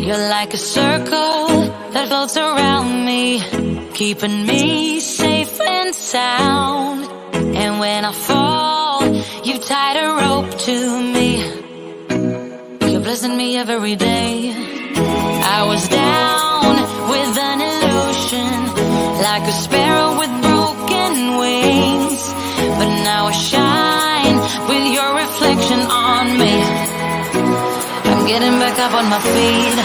You're like a circle that floats around me, keeping me safe and sound. And when I fall, you tied a rope to me. You're blessing me every day. I was down with an illusion, like a sparrow with broken wings. But now I shine with your reflection on me. I'm getting back up on my feet.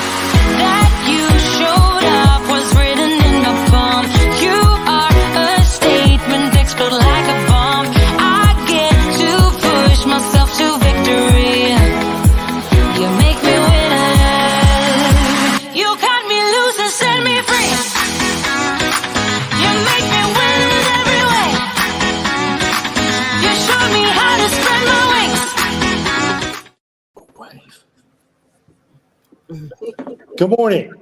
That you showed up was written in my palm. You are a statement, explode like a bomb. I get to push myself to victory. You make me winner. You cut me loose and set me free. You make me win in every way. You showed me how to spread my wings. Good morning.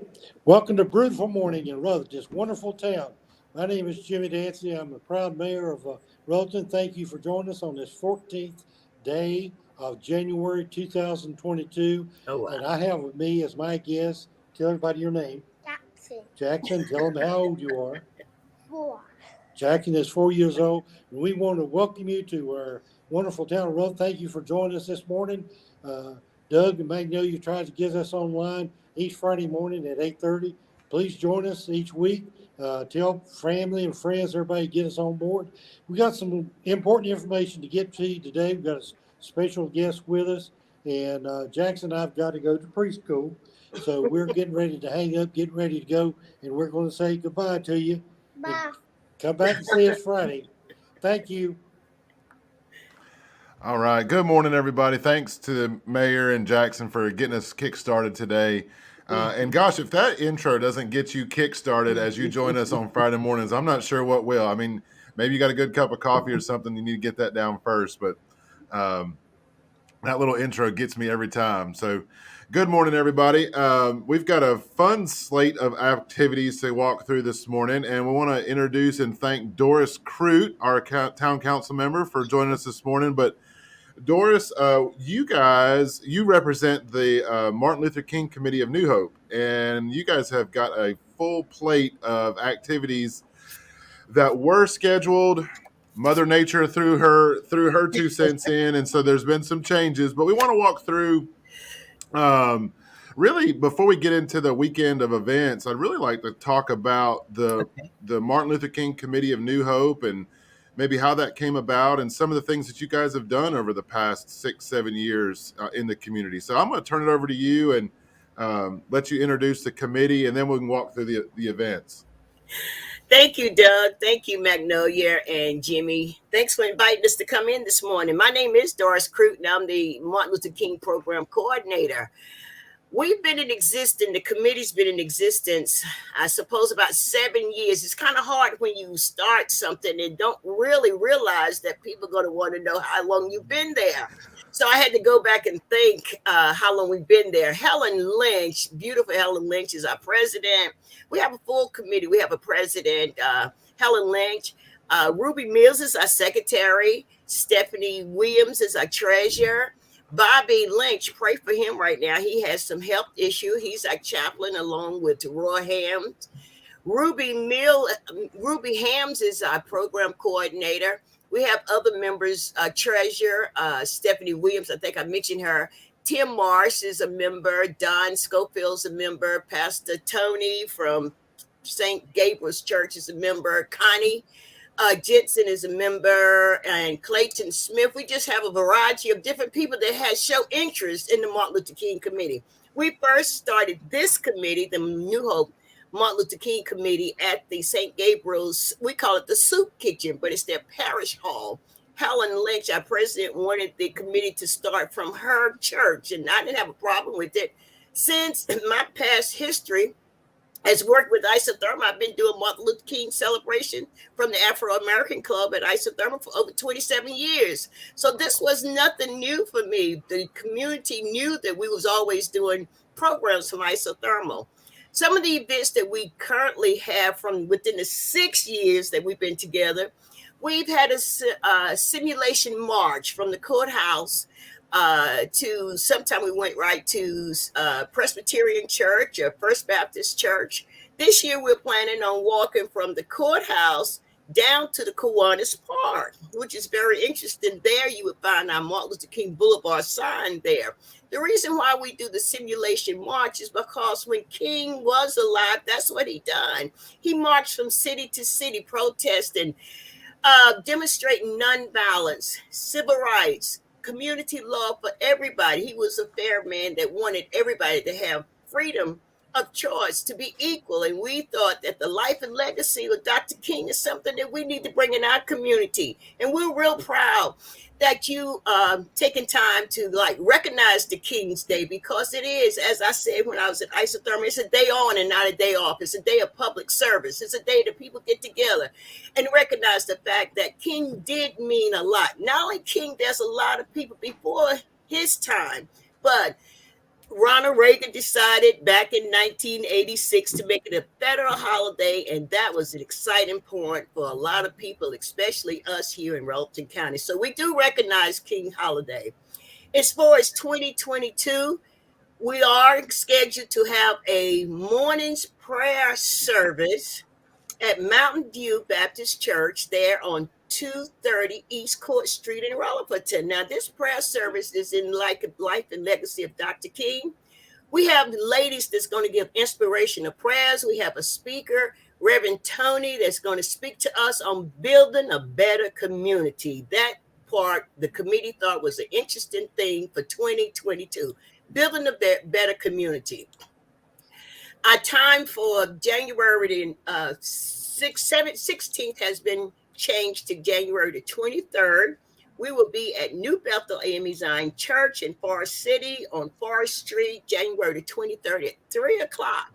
Welcome to Brewtiful Morning in Rutherford, this wonderful town. My name is Jimmy Dancy. I'm the proud mayor of Rutherford. Thank you for joining us on this 14th day of January 2022. Oh, wow. And I have with me as my guest, tell everybody your name. Jackson, tell them how old you are. 4. Jackson is 4 years old. And we want to welcome you to our wonderful town of Rutherford. Thank you for joining us this morning. Doug and Magnolia tries to get us online each Friday morning at 8:30. Please join us each week. Tell family and friends, everybody get us on board. We got some important information to get to you today. We've got a special guest with us, and Jackson and I've got to go to preschool. So we're getting ready to hang up, getting ready to go, and we're going to say goodbye to you. Bye. Come back and see us Friday. Thank you. All right. Good morning, everybody. Thanks to the mayor and Jackson for getting us kick-started today. And gosh, if that intro doesn't get you kick-started as you join us on Friday mornings, I'm not sure what will. I mean, maybe you got a good cup of coffee or something. You need to get that down first. But that little intro gets me every time. So good morning, everybody. We've got a fun slate of activities to walk through this morning. And we want to introduce and thank Doris Crute, our town council member, for joining us this morning. But Doris, you represent the Martin Luther King Committee of New Hope, and you guys have got a full plate of activities that were scheduled. Mother Nature threw her 2 cents in, and so there's been some changes. But we want to walk through, really, before we get into the weekend of events, I'd really like to talk about the Martin Luther King Committee of New Hope and maybe how that came about and some of the things that you guys have done over the past 6-7 years in the community. So I'm going to turn it over to you and let you introduce the committee, and then we can walk through the events. Thank you, Doug. Thank you, Magnolia and Jimmy. Thanks for inviting us to come in this morning. My name is Doris Crute, and I'm the Martin Luther King Program Coordinator. We've been in existence, the committee's been in existence, I suppose, about 7 years. It's kind of hard when you start something and don't really realize that people are going to want to know how long you've been there. So I had to go back and think how long we've been there. Helen Lynch, beautiful Helen Lynch, is our president. We have a full committee. We have a president, Helen Lynch. Ruby Mills is our secretary. Stephanie Williams is our treasurer. Bobby Lynch, pray for him right now. He has some health issue. He's our chaplain along with Roy Hams. Ruby Hams is our program coordinator. We have other members, treasurer, Stephanie Williams. I think I mentioned her. Tim Marsh is a member. Don Schofield's a member. Pastor Tony from St. Gabriel's Church is a member. Connie Jensen is a member, and Clayton Smith. We just have a variety of different people that has show interest in the Martin Luther King Committee. We first started this committee, the New Hope Martin Luther King Committee, at the St. Gabriel's. We call it the Soup Kitchen, but it's their parish hall. Helen Lynch, our president, wanted the committee to start from her church, and I didn't have a problem with it. Since my past history has worked with Isothermal, I've been doing Martin Luther King celebration from the Afro-American Club at Isothermal for over 27 years. So this was nothing new for me. The community knew that we was always doing programs from Isothermal. Some of the events that we currently have from within the 6 years that we've been together, we've had a simulation march from the courthouse to sometime we went right to Presbyterian Church or First Baptist Church. This year we're planning on walking from the courthouse down to the Kiwanis Park, which is very interesting. There you would find our Martin Luther King Boulevard sign there. The reason why we do the simulation march is because when King was alive, that's what he done. He marched from city to city protesting, demonstrating nonviolence, civil rights, community law for everybody. He was a fair man that wanted everybody to have freedom of choice, to be equal. And we thought that the life and legacy of Dr. King is something that we need to bring in our community. And we're real proud that you taking time to like recognize the King's Day, because it is, as I said when I was at Isotherm, it's a day on and not a day off. It's a day of public service. It's a day that people get together and recognize the fact that King did mean a lot. Not only King, there's a lot of people before his time, but Ronald Reagan decided back in 1986 to make it a federal holiday, and that was an exciting point for a lot of people, especially us here in Rollton County. So we do recognize King Holiday. As far as 2022, we are scheduled to have a morning's prayer service at Mountain View Baptist Church there on 230 East Court Street in Rutherford. Now, this prayer service is in like life and legacy of Dr. King. We have ladies that's going to give inspirational prayers. We have a speaker, Reverend Tony, that's going to speak to us on building a better community. That part the committee thought was an interesting thing for 2022, building a better community. Our time for January 16th has been changed to January the 23rd. We will be at New Bethel AME Zion Church in Forest City on Forest Street, January the 23rd at 3 o'clock.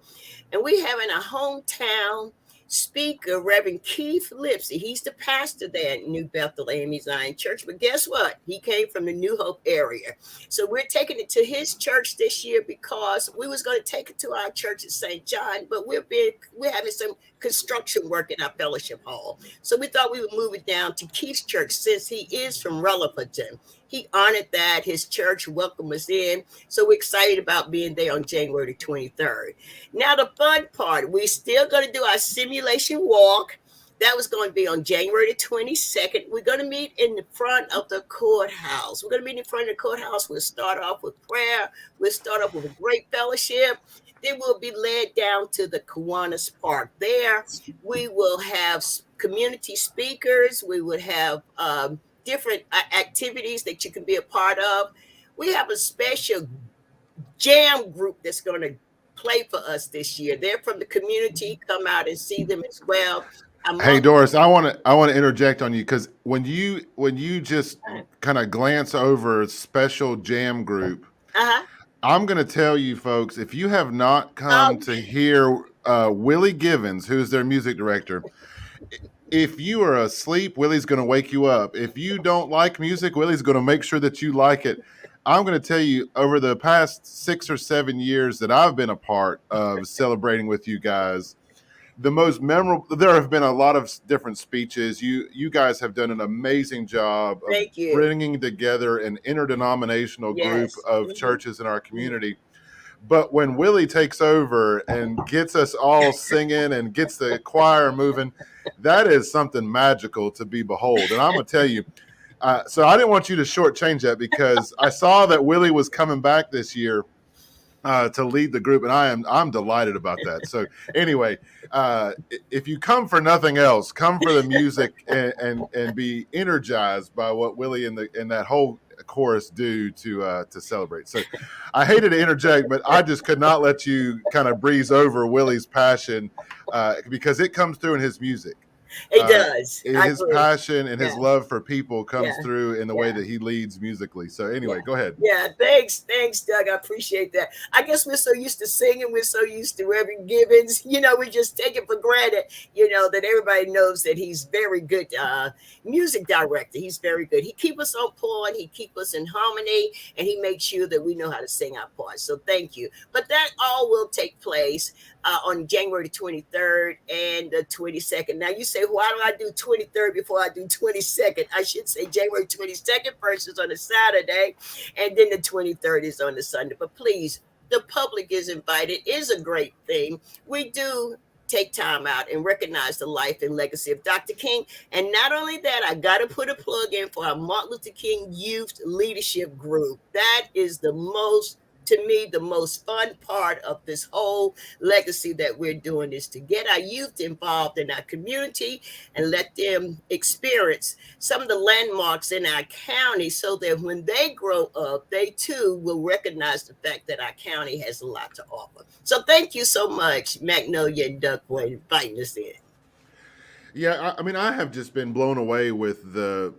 And we have in our hometown speaker, Reverend Keith Lipsy. He's the pastor there at New Bethel AME Zion Church. But guess what? He came from the New Hope area. So we're taking it to his church this year because we was going to take it to our church at St. John, but we're having some construction work in our fellowship hall. So we thought we would move it down to Keith's church since he is from Rutherford. He honored that. His church welcomed us in. So we're excited about being there on January 23rd. Now, the fun part, we're still going to do our simulation walk. That was going to be on January 22nd. We're going to meet in the front of the courthouse. We're going to meet in front of the courthouse. We'll start off with prayer. We'll start off with a great fellowship. Then we'll be led down to the Kiwanis Park. There, we will have community speakers. We would have different activities that you can be a part of. We have a special jam group that's going to play for us this year. They're from the community. Come out and see them as well. Hey Doris, I want to interject on you, because when you just kind of glance over special jam group, I'm going to tell you folks, if you have not come to hear Willie Givens, who's their music director, if you are asleep, Willie's going to wake you up. If you don't like music, Willie's going to make sure that you like it. I'm going to tell you, over the past 6 or 7 years that I've been a part of celebrating with you guys, the most memorable, there have been a lot of different speeches. You guys have done an amazing job of bringing together an interdenominational group of churches in our community. But when Willie takes over and gets us all singing and gets the choir moving, that is something magical to be behold. And I'm going to tell you, so I didn't want you to shortchange that, because I saw that Willie was coming back this year to lead the group, and I'm delighted about that. So anyway, if you come for nothing else, come for the music and be energized by what Willie and that whole chorus do to celebrate. So I hated to interject, but I just could not let you kind of breeze over Willie's passion, because it comes through in his music. It does. His passion and his love for people comes through in the way that he leads musically. So anyway, go ahead. Yeah, thanks, Doug. I appreciate that. I guess we're so used to singing. We're so used to Reverend Gibbons. We just take it for granted, that everybody knows that he's very good music director. He's very good. He keeps us on point. He keeps us in harmony, and he makes sure that we know how to sing our parts. So thank you. But that all will take place on January 23rd and the 22nd. Now, you say say, why do I do 23rd before I do 22nd? I should say January 22nd first is on a Saturday, and then the 23rd is on the Sunday. But please, the public is invited. It is a great thing. We do take time out and recognize the life and legacy of Dr. King. And not only that, I got to put a plug in for our Martin Luther King Youth Leadership Group. That is the most, to me, the most fun part of this whole legacy that we're doing is to get our youth involved in our community and let them experience some of the landmarks in our county so that when they grow up, they too will recognize the fact that our county has a lot to offer. So thank you so much, Magnolia and Doug, for inviting us in. Yeah, I mean, I have just been blown away with the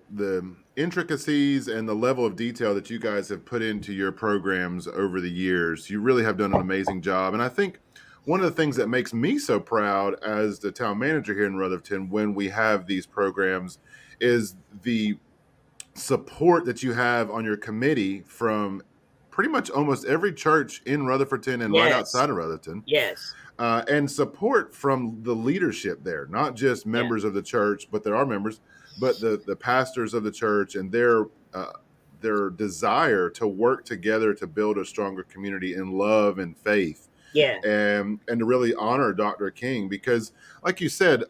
intricacies and the level of detail that you guys have put into your programs over the years. You really have done an amazing job. And I think one of the things that makes me so proud as the town manager here in Rutherford when we have these programs is the support that you have on your committee from pretty much almost every church in Rutherfordton and right outside of Rutherfordton. Yes. And support from the leadership there, not just members of the church, but there are members, but the pastors of the church and their desire to work together to build a stronger community in love and faith. Yeah. And to really honor Dr. King, because like you said,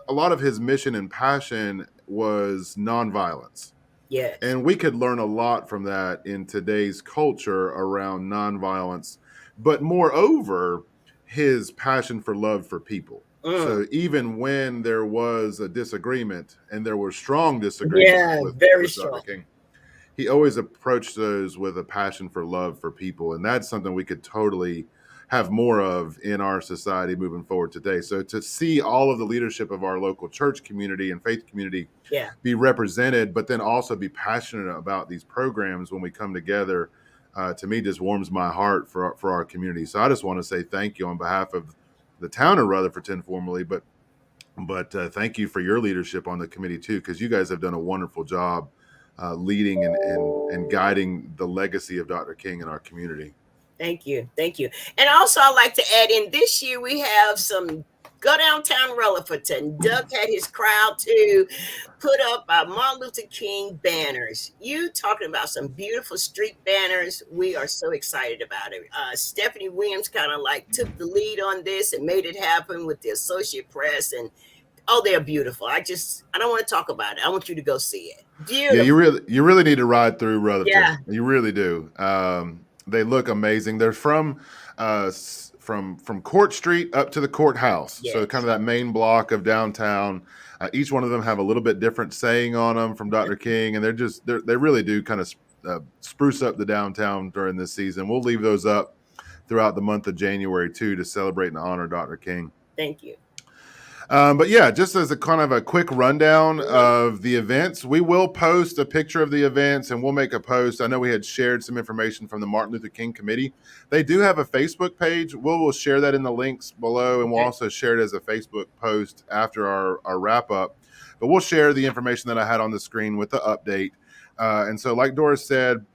a lot of his mission and passion was nonviolence. Yes. And we could learn a lot from that in today's culture around nonviolence, but moreover, his passion for love for people. So even when there was a disagreement, and there were strong disagreements with Dr. King, he always approached those with a passion for love for people. And that's something we could totally have more of in our society moving forward today. So to see all of the leadership of our local church community and faith community be represented, but then also be passionate about these programs when we come together, to me just warms my heart for our community. So I just want to say thank you on behalf of the town of Rutherfordton formally, but thank you for your leadership on the committee too, because you guys have done a wonderful job leading and guiding the legacy of Dr. King in our community. Thank you. Thank you. And also I'd like to add in this year we have some Go Downtown Rutherfordton. Doug had his crowd to put up our Martin Luther King banners. You talking about some beautiful street banners. We are so excited about it. Stephanie Williams kind of like took the lead on this and made it happen with the Associate Press. And they're beautiful. I don't want to talk about it. I want you to go see it. Beautiful. Yeah, you really need to ride through Rutherfordton. Yeah. You really do. They look amazing. They're from Court Street up to the courthouse. Yes. So kind of that main block of downtown. Each one of them have a little bit different saying on them from Dr. King, and they really do kind of spruce up the downtown during this season. We'll leave those up throughout the month of January too to celebrate and honor Dr. King. Thank you. But yeah, just as a kind of a quick rundown of the events, we will post a picture of the events and we'll make a post. I know we had shared some information from the Martin Luther King Committee. They do have a Facebook page. We'll share that in the links below, and we'll also share it as a Facebook post after our wrap up. But we'll share the information that I had on the screen with the update. And so like Doris said,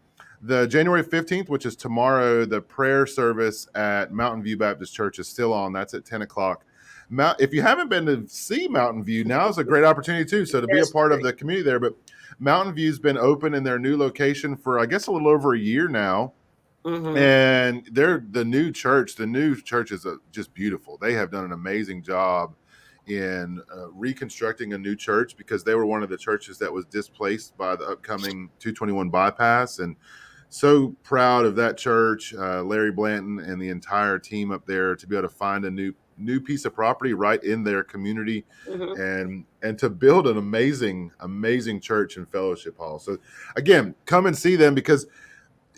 the January 15th, which is tomorrow, the prayer service at Mountain View Baptist Church is still on. That's at 10 o'clock. If you haven't been to see Mountain View, now is a great opportunity too. So to be a part of the community there, but Mountain View's been open in their new location for, I guess, a little over a year now. Mm-hmm. And the new church is just beautiful. They have done an amazing job in reconstructing a new church, because they were one of the churches that was displaced by the upcoming 221 bypass. And so proud of that church, Larry Blanton and the entire team up there, to be able to find a new piece of property right in their community, mm-hmm. and to build an amazing church and fellowship hall. So again, come and see them, because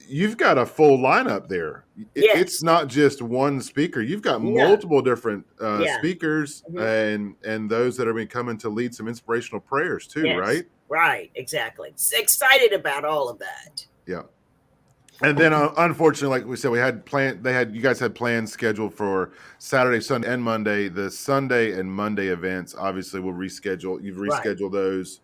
you've got a full lineup there. Yes. It's not just one speaker. You've got multiple different speakers, mm-hmm. and those that are coming to lead some inspirational prayers too, yes. Right? Right, exactly. Excited about all of that. Yeah. And then, unfortunately, like we said, you guys had plans scheduled for Saturday, Sunday, and Monday. The Sunday and Monday events, obviously, will reschedule. You've rescheduled those.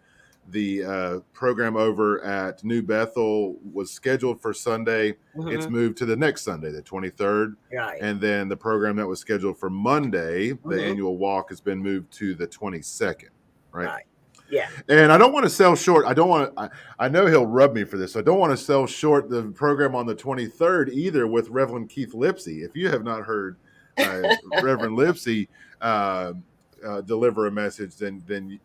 The program over at New Bethel was scheduled for Sunday. Mm-hmm. It's moved to the next Sunday, the 23rd. Right. And then the program that was scheduled for Monday, mm-hmm. the annual walk, has been moved to the 22nd. right? Yeah. And I don't want to sell short. I know he'll rub me for this. So I don't want to sell short the program on the 23rd either with Reverend Keith Lipsy. If you have not heard Reverend Lipsy deliver a message, then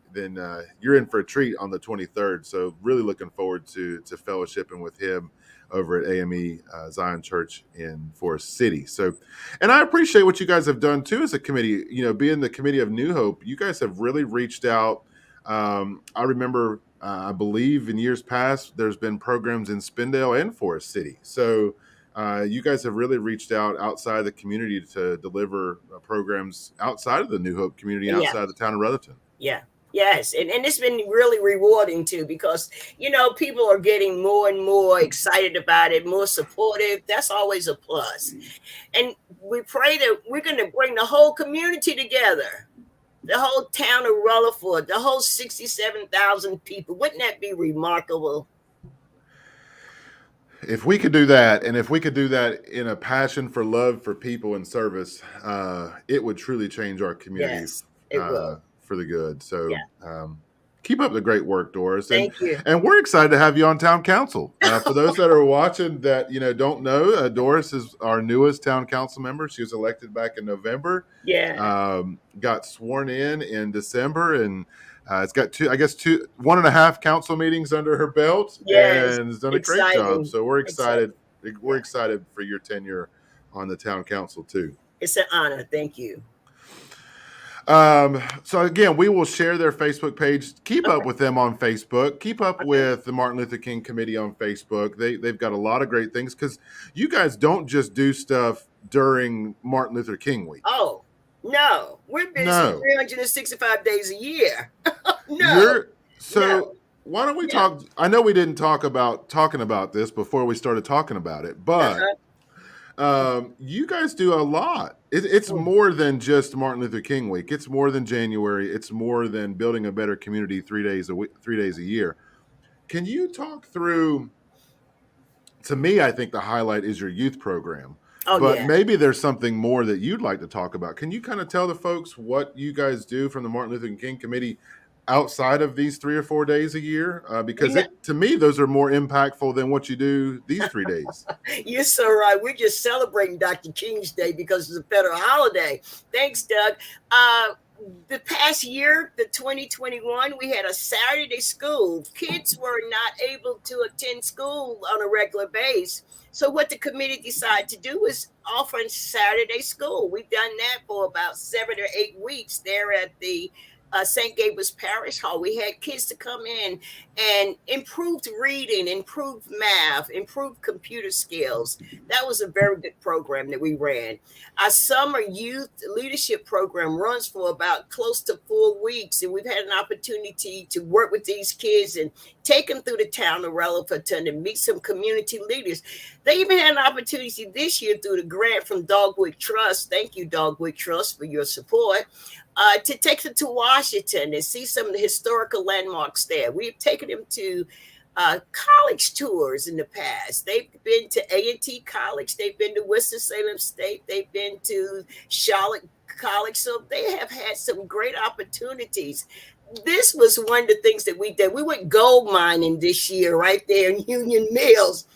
you're in for a treat on the 23rd. So really looking forward to fellowshipping with him over at AME Zion Church in Forest City. So, and I appreciate what you guys have done too as a committee. You know, being the Committee of New Hope, you guys have really reached out. I remember, I believe in years past, there's been programs in Spindale and Forest City. So you guys have really reached out outside the community to deliver programs outside of the New Hope community, outside the town of Rutherton. Yeah. Yes. And it's been really rewarding too, because, you know, people are getting more and more excited about it, more supportive. That's always a plus. And we pray that we're going to bring the whole community together. The whole town of Rutherford, the whole 67,000 people. Wouldn't that be remarkable? If we could do that, and if we could do that in a passion for love for people and service, it would truly change our community it will. For the good. So keep up the great work, Doris. Thank you. And we're excited to have you on town council. For those that are watching that, you know, don't know, Doris is our newest town council member. She was elected back in November. Yeah. Got sworn in December, and it's got 1.5 council meetings under her belt. Yes. And has done a great job. So we're excited. We're excited for your tenure on the town council too. It's an honor. Thank you. So again, we will share their Facebook page. Keep up with them on Facebook. Keep up with the Martin Luther King Committee on Facebook. They've got a lot of great things, because you guys don't just do stuff during Martin Luther King week. Oh, no. We're busy 365 days a year. Why don't we talk? I know we didn't talk about talking about this before we started talking about it, but you guys do a lot. It's more than just Martin Luther King week. It's more than January. It's more than building a better community 3 days a week, 3 days a year. Can you talk through? To me, I think the highlight is your youth program. But maybe there's something more that you'd like to talk about. Can you kind of tell the folks what you guys do from the Martin Luther King Committee outside of these 3 or 4 days a year? Because to me, those are more impactful than what you do these 3 days. You're so right. We're just celebrating Dr. King's Day because it's a federal holiday. Thanks, Doug. The past year, the 2021, we had a Saturday school. Kids were not able to attend school on a regular basis. So what the committee decided to do was offer Saturday school. We've done that for about 7 or 8 weeks there at the St. Gabriel's Parish Hall. We had kids to come in and improved reading, improved math, improved computer skills. That was a very good program that we ran. Our summer youth leadership program runs for about close to 4 weeks, and we've had an opportunity to work with these kids and take them through the town of Rutherford and meet some community leaders. They even had an opportunity this year through the grant from Dogwood Trust. Thank you, Dogwood Trust, for your support. To take them to Washington and see some of the historical landmarks there. We've taken them to college tours in the past. They've been to A&T College. They've been to Winston-Salem State. They've been to Charlotte College. So they have had some great opportunities. This was one of the things that we did. We went gold mining this year right there in Union Mills.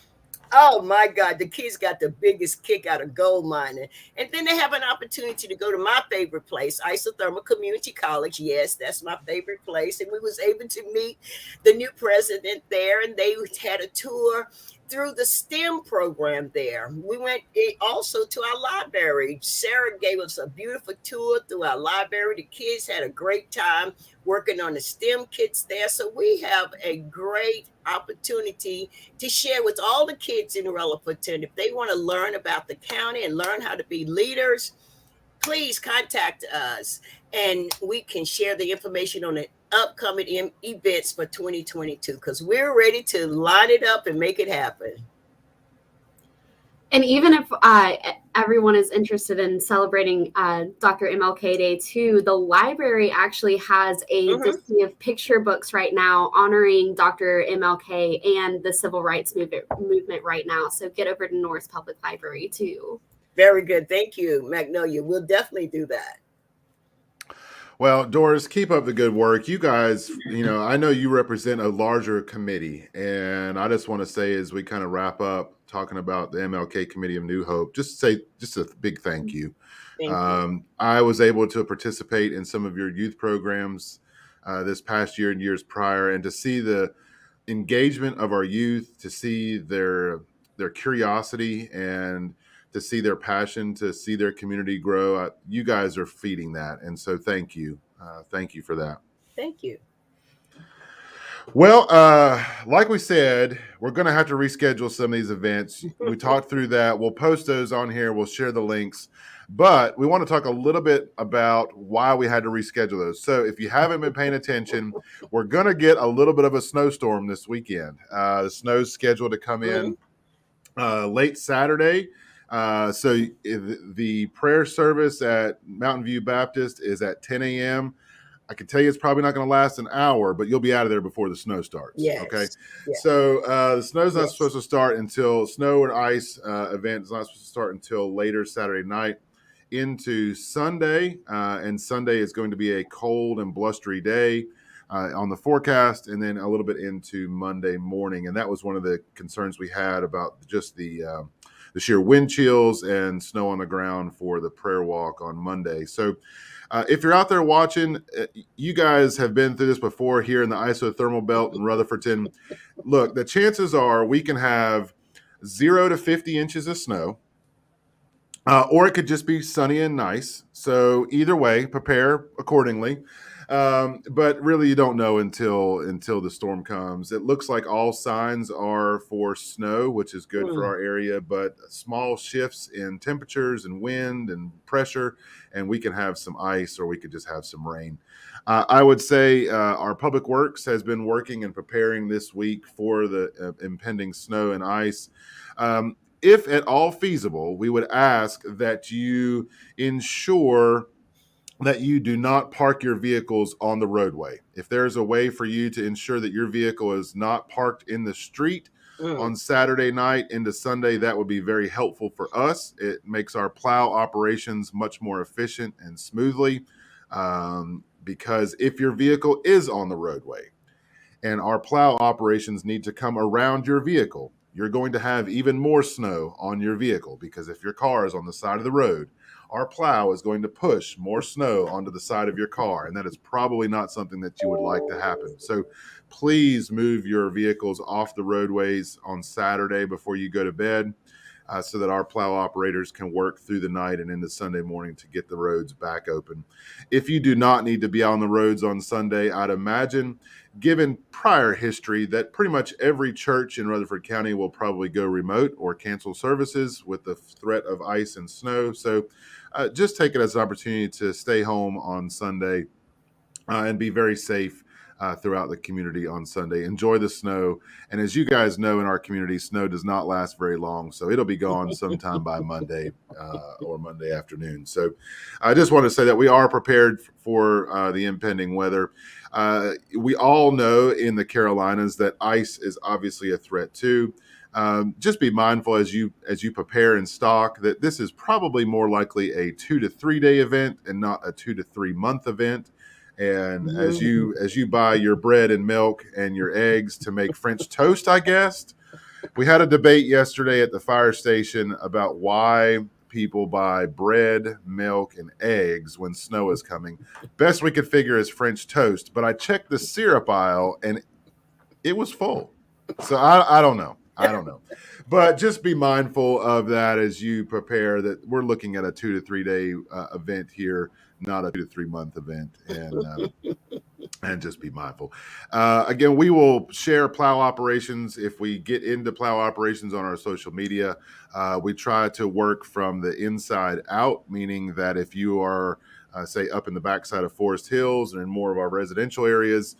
Oh my God, the kids got the biggest kick out of gold mining. And then they have an opportunity to go to my favorite place, Isothermal Community College. Yes, that's my favorite place. And we was able to meet the new president there, and they had a tour through the STEM program there. We went also to our library. Sarah gave us a beautiful tour through our library. The kids had a great time working on the STEM kits there. So we have a great opportunity to share with all the kids in Rutherford. If they want to learn about the county and learn how to be leaders, please contact us and we can share the information on the upcoming events for 2022, because we're ready to line it up and make it happen. And even if everyone is interested in celebrating Dr. MLK Day too, the library actually has a display of picture books right now honoring Dr. MLK and the civil rights movement right now. So get over to Norris Public Library too. Very good. Thank you, Magnolia. We'll definitely do that. Well, Doris, keep up the good work. You guys, I know you represent a larger committee, and I just want to say as we kind of wrap up talking about the MLK Committee of New Hope, just a big thank you. Thank you. I was able to participate in some of your youth programs this past year and years prior, and to see the engagement of our youth, to see their curiosity, and to see their passion, to see their community grow. You guys are feeding that, and so thank you for that. Thank you. Well, like we said, we're going to have to reschedule some of these events. We talked through that. We'll post those on here. We'll share the links. But we want to talk a little bit about why we had to reschedule those. So if you haven't been paying attention, we're going to get a little bit of a snowstorm this weekend. The snow's scheduled to come in late Saturday. So the prayer service at Mountain View Baptist is at 10 a.m. I can tell you it's probably not going to last an hour, but you'll be out of there before the snow starts. Yes. Okay. Yes. So the snow's not supposed to start until snow and ice event is not supposed to start until later Saturday night into Sunday. And Sunday is going to be a cold and blustery day on the forecast, and then a little bit into Monday morning. And that was one of the concerns we had about just the sheer wind chills and snow on the ground for the prayer walk on Monday. So if you're out there watching, you guys have been through this before here in the isothermal belt in Rutherfordton. Look, the chances are we can have 0 to 50 inches of snow, or it could just be sunny and nice. So either way, prepare accordingly. But really, you don't know until the storm comes. It looks like all signs are for snow, which is good for our area, but small shifts in temperatures and wind and pressure, and we can have some ice, or we could just have some rain. I would say our Public Works has been working and preparing this week for the impending snow and ice. If at all feasible, we would ask that you ensure that you do not park your vehicles on the roadway. If there's a way for you to ensure that your vehicle is not parked in the street on Saturday night into Sunday, that would be very helpful for us. It makes our plow operations much more efficient and smoothly, because if your vehicle is on the roadway and our plow operations need to come around your vehicle, you're going to have even more snow on your vehicle, because if your car is on the side of the road, our plow is going to push more snow onto the side of your car, and that is probably not something that you would like to happen. So please move your vehicles off the roadways on Saturday before you go to bed, so that our plow operators can work through the night and into Sunday morning to get the roads back open. If you do not need to be on the roads on Sunday, I'd imagine, given prior history, that pretty much every church in Rutherford County will probably go remote or cancel services with the threat of ice and snow. So just take it as an opportunity to stay home on Sunday and be very safe throughout the community on Sunday. Enjoy the snow. And as you guys know, in our community, snow does not last very long. So it'll be gone sometime by Monday or Monday afternoon. So I just want to say that we are prepared for the impending weather. We all know in the Carolinas that ice is obviously a threat too. Just be mindful as you prepare and stock that this is probably more likely a 2 to 3 day event and not a 2 to 3 month event. And as you buy your bread and milk and your eggs to make French toast, I guess, we had a debate yesterday at the fire station about why people buy bread, milk, and eggs when snow is coming. Best we could figure is French toast, but I checked the syrup aisle and it was full. So I don't know. But just be mindful of that as you prepare, that we're looking at a 2 to 3 day event here, not a 2 to 3 month event. And just be mindful. Again, we will share plow operations if we get into plow operations on our social media. We try to work from the inside out, meaning that if you are, say, up in the backside of Forest Hills or in more of our residential areas,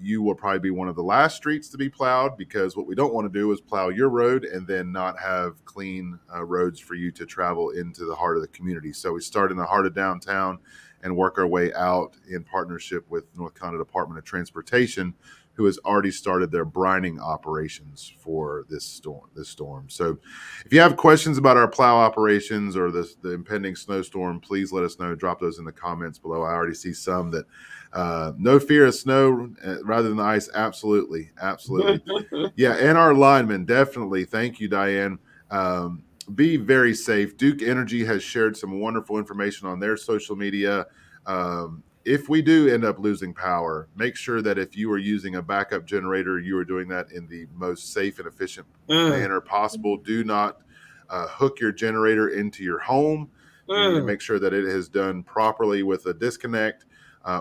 you will probably be one of the last streets to be plowed, because what we don't want to do is plow your road and then not have clean roads for you to travel into the heart of the community. So we start in the heart of downtown and work our way out in partnership with North Carolina Department of Transportation who has already started their brining operations for this storm. So if you have questions about our plow operations or the impending snowstorm, please let us know. Drop those in the comments below. I already see some that no fear of snow rather than the ice. Absolutely. Yeah, and our linemen, definitely. Thank you, Diane. Be very safe. Duke Energy has shared some wonderful information on their social media. If we do end up losing power, make sure that if you are using a backup generator, you are doing that in the most safe and efficient manner possible. Do not hook your generator into your home. You need to make sure that it is done properly with a disconnect,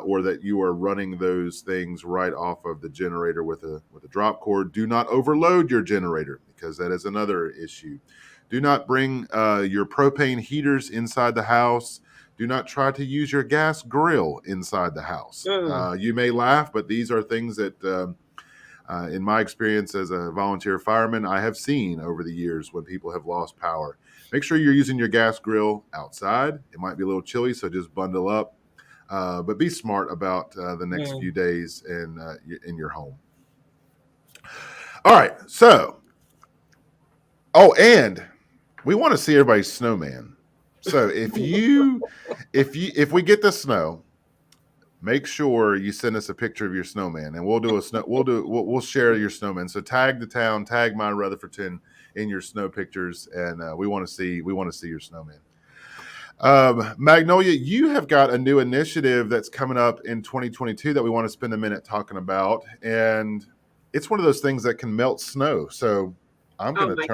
or that you are running those things right off of the generator with a drop cord. Do not overload your generator, because that is another issue. Do not bring your propane heaters inside the house. Do not try to use your gas grill inside the house. You may laugh, but these are things that, in my experience as a volunteer fireman, I have seen over the years when people have lost power. Make sure you're using your gas grill outside. It might be a little chilly, so just bundle up. But be smart about the next few days in your home. All right, so, and we want to see everybody's snowman. So if we get the snow, make sure you send us a picture of your snowman, and we'll share your snowman. So tag the town, tag my Rutherfordton in your snow pictures, and we want to see your snowman. Magnolia, you have got a new initiative that's coming up in 2022 that we want to spend a minute talking about, and it's one of those things that can melt snow. So I'm going to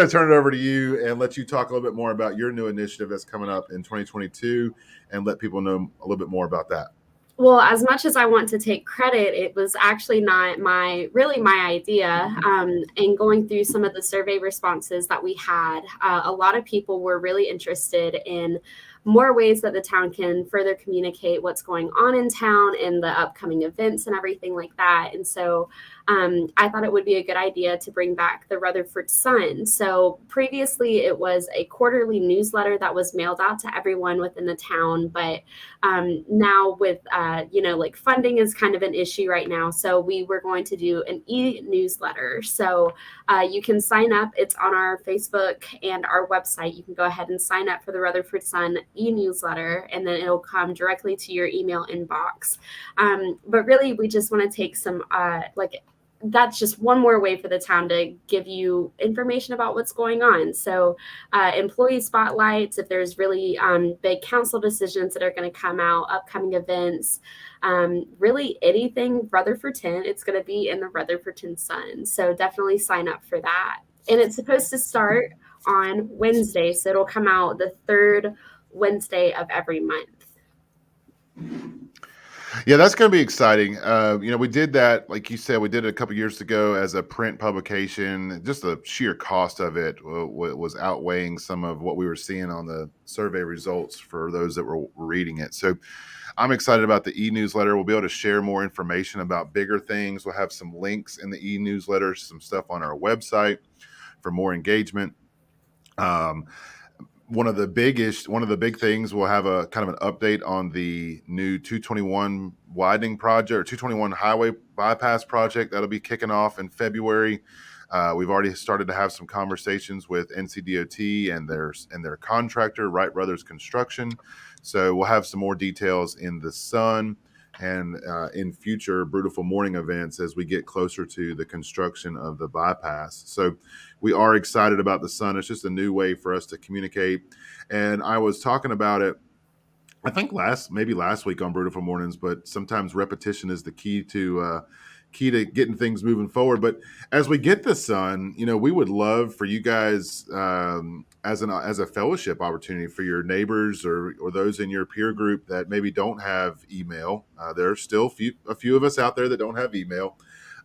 turn it over to you and let you talk a little bit more about your new initiative that's coming up in 2022, and let people know a little bit more about that. Well, as much as I want to take credit, it was actually not my idea. And going through some of the survey responses that we had, a lot of people were really interested in more ways that the town can further communicate what's going on in town and the upcoming events and everything like that. And so I thought it would be a good idea to bring back the Rutherford Sun. So previously it was a quarterly newsletter that was mailed out to everyone within the town. But now with, funding is kind of an issue right now. So we were going to do an e-newsletter. So you can sign up. It's on our Facebook and our website. You can go ahead and sign up for the Rutherford Sun e-newsletter, and then it'll come directly to your email inbox. But really, we just want to take some, that's just one more way for the town to give you information about what's going on. So employee spotlights, if there's really big council decisions that are going to come out, upcoming events, really anything Rutherfordton, it's going to be in the Rutherfordton Sun. So definitely sign up for that. And it's supposed to start on Wednesday. So it'll come out the third Wednesday of every month. Yeah, that's going to be exciting. We did that, like you said, we did it a couple years ago as a print publication. Just the sheer cost of it was outweighing some of what we were seeing on the survey results for those that were reading it. So I'm excited about the e-newsletter. We'll be able to share more information about bigger things. We'll have some links in the e-newsletter, some stuff on our website for more engagement. One of the big things, we'll have a kind of an update on the new 221 widening project, or 221 highway bypass project that'll be kicking off in February. We've already started to have some conversations with NCDOT and their contractor, Wright Brothers Construction. So we'll have some more details in the Sun and in future Brewtiful morning events as we get closer to the construction of the bypass. So we are excited about the Sun. It's just a new way for us to communicate. And I was talking about it, I think last week on Brewtiful Mornings, but sometimes repetition is the key to getting things moving forward. But as we get the Sun, we would love for you guys as a fellowship opportunity for your neighbors or those in your peer group that maybe don't have email. There are still a few of us out there that don't have email.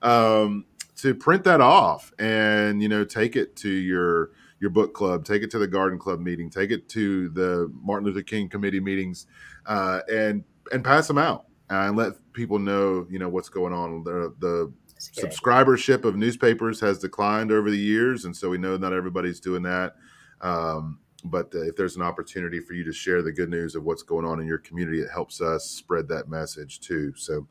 To print that off and take it to your book club, take it to the garden club meeting, take it to the Martin Luther King committee meetings, and pass them out and let people know what's going on. The subscribership of newspapers has declined over the years, and so we know not everybody's doing that. But if there's an opportunity for you to share the good news of what's going on in your community, it helps us spread that message too. So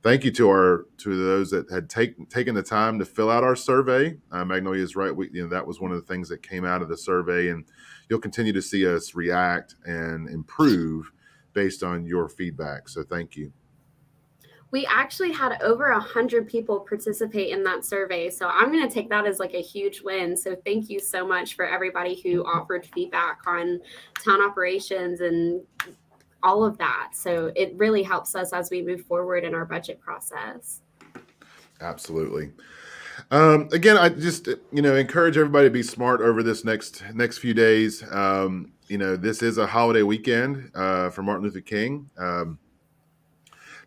thank you to those that had taken the time to fill out our survey. Magnolia is right. That was one of the things that came out of the survey, and you'll continue to see us react and improve based on your feedback. So thank you. We actually had over 100 people participate in that survey. So I'm going to take that as like a huge win. So thank you so much for everybody who offered feedback on town operations and all of that. So it really helps us as we move forward in our budget process. Absolutely. Again, I just, encourage everybody to be smart over this next few days. This is a holiday weekend for Martin Luther King.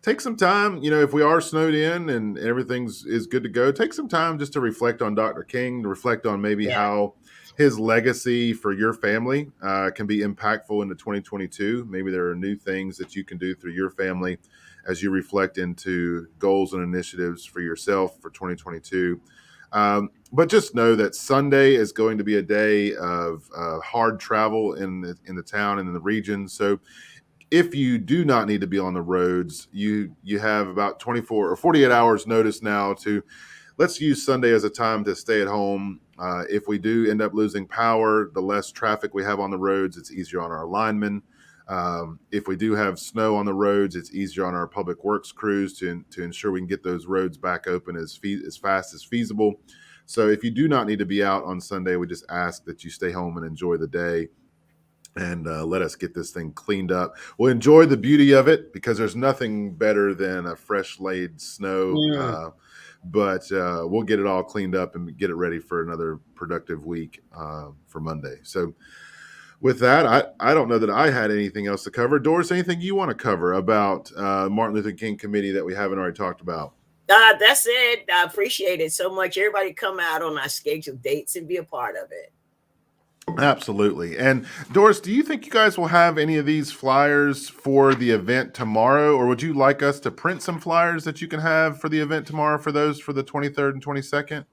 Take some time, if we are snowed in and everything's is good to go, take some time just to reflect on Dr. King, to reflect on maybe how his legacy for your family can be impactful into 2022. Maybe there are new things that you can do through your family as you reflect into goals and initiatives for yourself for 2022. But just know that Sunday is going to be a day of hard travel in the town and in the region. So if you do not need to be on the roads, you have about 24 or 48 hours notice now to let's use Sunday as a time to stay at home. If we do end up losing power, the less traffic we have on the roads, it's easier on our linemen. If we do have snow on the roads, it's easier on our public works crews to ensure we can get those roads back open as fast as feasible. So if you do not need to be out on Sunday, we just ask that you stay home and enjoy the day. And let us get this thing cleaned up. We'll enjoy the beauty of it because there's nothing better than a fresh laid snow. But we'll get it all cleaned up and get it ready for another productive week for Monday. So with that, I don't know that I had anything else to cover. Doris, anything you want to cover about Martin Luther King Committee that we haven't already talked about? That's it. I appreciate it so much. Everybody come out on our scheduled dates and be a part of it. Absolutely. And Doris, do you think you guys will have any of these flyers for the event tomorrow, or would you like us to print some flyers that you can have for the event tomorrow for those for the 23rd and 22nd?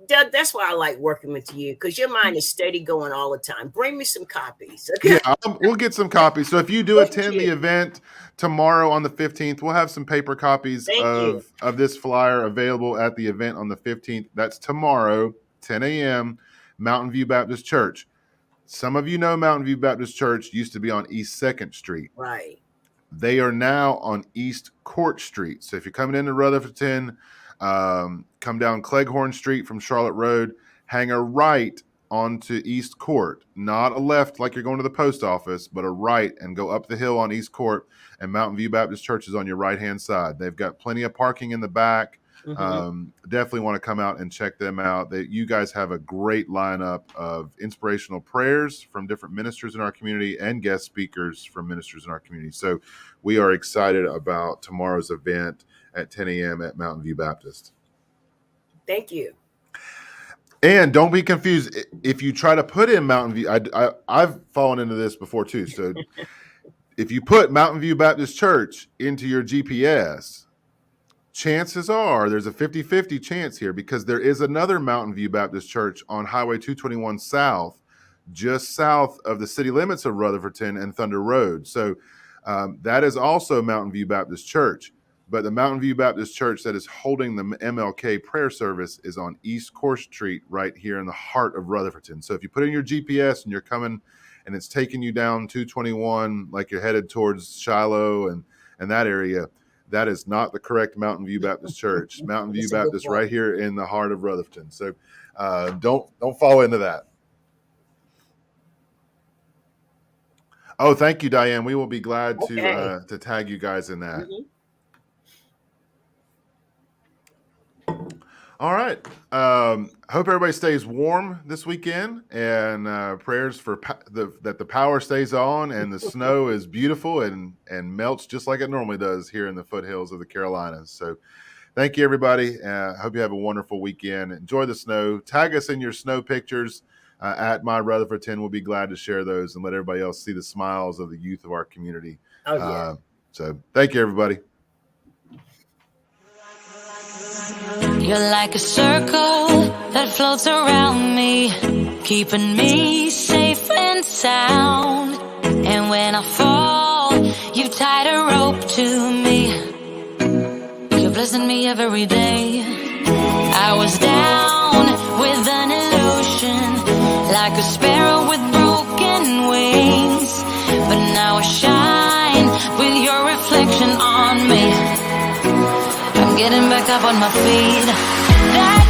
That's why I like working with you, because your mind is steady going all the time. Bring me some copies. Okay? Yeah, we'll get some copies. So if you do attend the event tomorrow on the 15th, we'll have some paper copies of this flyer available at the event on the 15th. That's tomorrow, 10 a.m., Mountain View Baptist Church. Some of you know Mountain View Baptist Church used to be on East 2nd Street. Right. They are now on East Court Street. So if you're coming into Rutherford, come down Cleghorn Street from Charlotte Road, hang a right onto East Court, not a left like you're going to the post office, but a right and go up the hill on East Court, and Mountain View Baptist Church is on your right-hand side. They've got plenty of parking in the back. Definitely want to come out and check them out. You guys have a great lineup of inspirational prayers from different ministers in our community and guest speakers from ministers in our community. So we are excited about tomorrow's event at 10 a.m. at Mountain View Baptist. Thank you. And don't be confused. If you try to put in Mountain View, I've fallen into this before too. So if you put Mountain View Baptist Church into your GPS, chances are there's a 50-50 chance here, because there is another Mountain View Baptist Church on Highway 221 South, just south of the city limits of Rutherfordton and Thunder Road. So that is also Mountain View Baptist Church. But the Mountain View Baptist Church that is holding the MLK prayer service is on East Court Street right here in the heart of Rutherfordton. So if you put in your GPS and you're coming and it's taking you down 221 like you're headed towards Shiloh and that area, that is not the correct Mountain View Baptist Church. Mountain View Baptist right here in the heart of Rutherfordton. So don't fall into that. Oh, thank you, Diane. We will be glad to tag you guys in that. All right. Hope everybody stays warm this weekend, and prayers for that the power stays on and the snow is beautiful and melts just like it normally does here in the foothills of the Carolinas. So thank you, everybody. Hope you have a wonderful weekend. Enjoy the snow. Tag us in your snow pictures at My Rutherford 10. We'll be glad to share those and let everybody else see the smiles of the youth of our community. So thank you, everybody. You're like a circle that floats around me, keeping me safe and sound. And when I fall, you tied a rope to me. You're blessing me every day. I was down with an illusion, like a sparrow with broken wings, but now I shine with your reflection on me. I'm getting back up on my feet. That